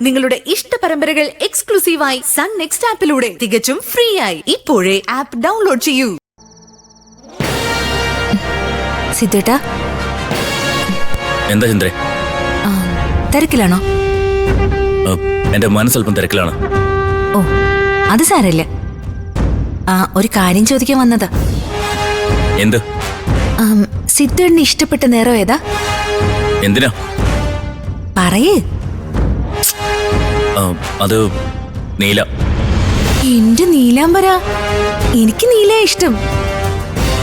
നിങ്ങളുടെ ഇഷ്ട പരമ്പരകൾ എക്സ്ക്ലൂസീവായി സൺ നെക്സ്റ്റ് ആപ്പിലൂടെ തികച്ചും ഫ്രീ ആയി. ഇപ്പോഴേ ആപ്പ് ഡൗൺലോഡ് ചെയ്യൂ. സിദ്ധേട്ടാ, എന്താ ചന്ദ്രേ? തിരക്കിലാണോ? എന്റെ മനസ്സൽപ്പം തിരക്കിലാണ്. ഓ, അത് സാരമില്ല. ഒരു കാര്യം ചോദിക്കാൻ വന്നതാ. എന്ത്? സിദ്ധേട്ടന് ഇഷ്ടപ്പെട്ട നിറം ഏതാ? എന്തിനാ പറയേ. അത് നീല. എന്റെ നീലാംബര, എനിക്ക് നീല ഇഷ്ടം.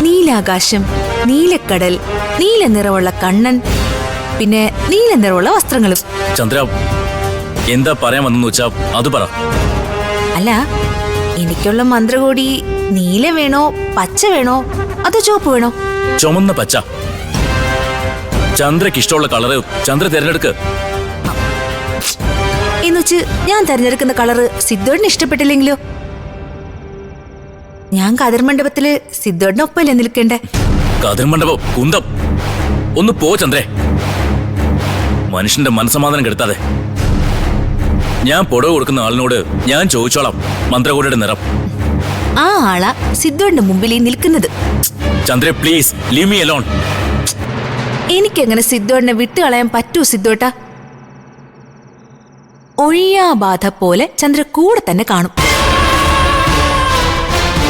നീലാകാശം, നീലക്കടൽ, നീല നിറമുള്ള കണ്ണൻ, പിന്നെ നീല നിറമുള്ള വസ്ത്രങ്ങളും. ചന്ദ്ര, എന്താ പറയാൻ വന്നെന്ന് വെച്ചാ അത് പറ. അല്ല, എനിക്കുള്ള മന്ത്രകോടി നീല വേണോ, പച്ച വേണോ, അതോ ചുവപ്പ് വേണോ? ചുമന്ന പച്ച. ചന്ദ്രക്ക് ഇഷ്ടമുള്ള കളറ് ചന്ദ്ര തിരഞ്ഞെടുക്ക്. എന്നുവെച്ച് ഞാൻ തിരഞ്ഞെടുക്കുന്ന കളറ് സിദ്ധേട്ടന് ഇഷ്ടപ്പെട്ടില്ലെങ്കിലോ? ഞാൻ കതിർമണ്ഡപത്തില് സിദ്ധേട്ടനൊപ്പല്ലേ നിൽക്കണ്ടേ? കതിർമണ്ഡപം കുന്തം. ഒന്ന് പോ ചന്ദ്രേ. മനുഷ്യന്റെ മനസ്സമാധാനം കെടുത്താതെ. ഞാൻ പുടവ് കൊടുക്കുന്ന ആളിനോട് ഞാൻ ചോദിച്ചോളാം മന്ത്രകോടിയുടെ നിറം. ആ ആളാ സിദ്ധേട്ടന്റെ മുമ്പിൽ ഈ നിൽക്കുന്നത്. ചന്ദ്രേ, പ്ലീസ് ലീവ് മീ അലോൺ. എനിക്കെങ്ങനെ സിദ്ധേട്ടനെ വിട്ടുകളയാൻ പറ്റൂ സിദ്ധേട്ടാ? ഒഴിയാ ബാധ പോലെ ചന്ദ്ര കൂടെ തന്നെ കാണും.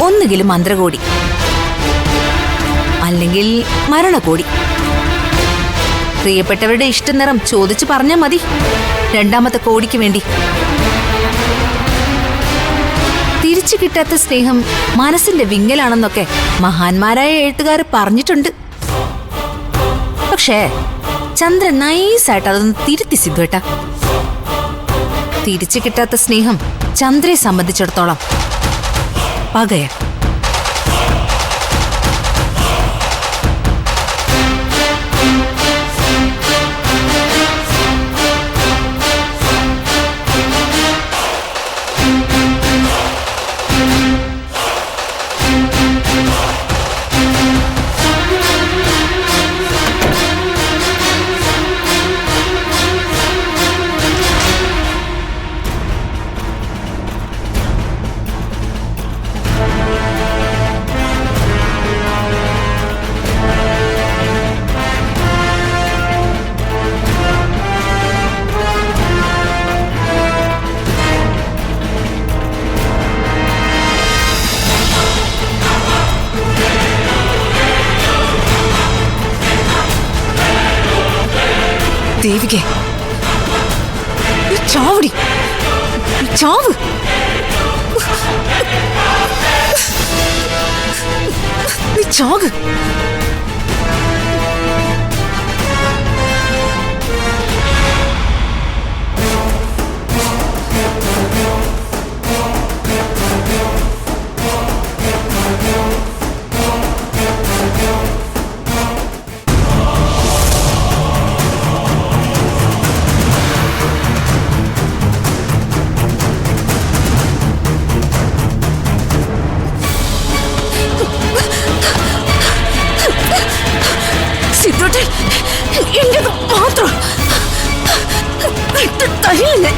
ഒന്നുകിലും മന്ത്രകോടി, അല്ലെങ്കിൽ മരണകോടി. പ്രിയപ്പെട്ടവരുടെ ഇഷ്ടനിറം ചോദിച്ചു പറഞ്ഞാൽ മതി രണ്ടാമത്തെ കോടിക്ക് വേണ്ടി. തിരിച്ചു കിട്ടാത്ത സ്നേഹം മനസ്സിന്റെ വിങ്ങലാണെന്നൊക്കെ മഹാന്മാരായ എഴുത്തുകാർ പറഞ്ഞിട്ടുണ്ട്. പക്ഷേ ചന്ദ്രൻ നൈസായിട്ട് അതൊന്ന് തിരുത്തി സിദ്ധേട്ടാ. തിരിച്ചു കിട്ടാത്ത സ്നേഹം ചന്ദ്രയെ സംബന്ധിച്ചിടത്തോളം പകയാ. ദേവികേ, ചാവടി, ചാവ്. ചാവ്. സിദ്ധേട്ടൻ എന്റേത് മാത്രം തരില്ല.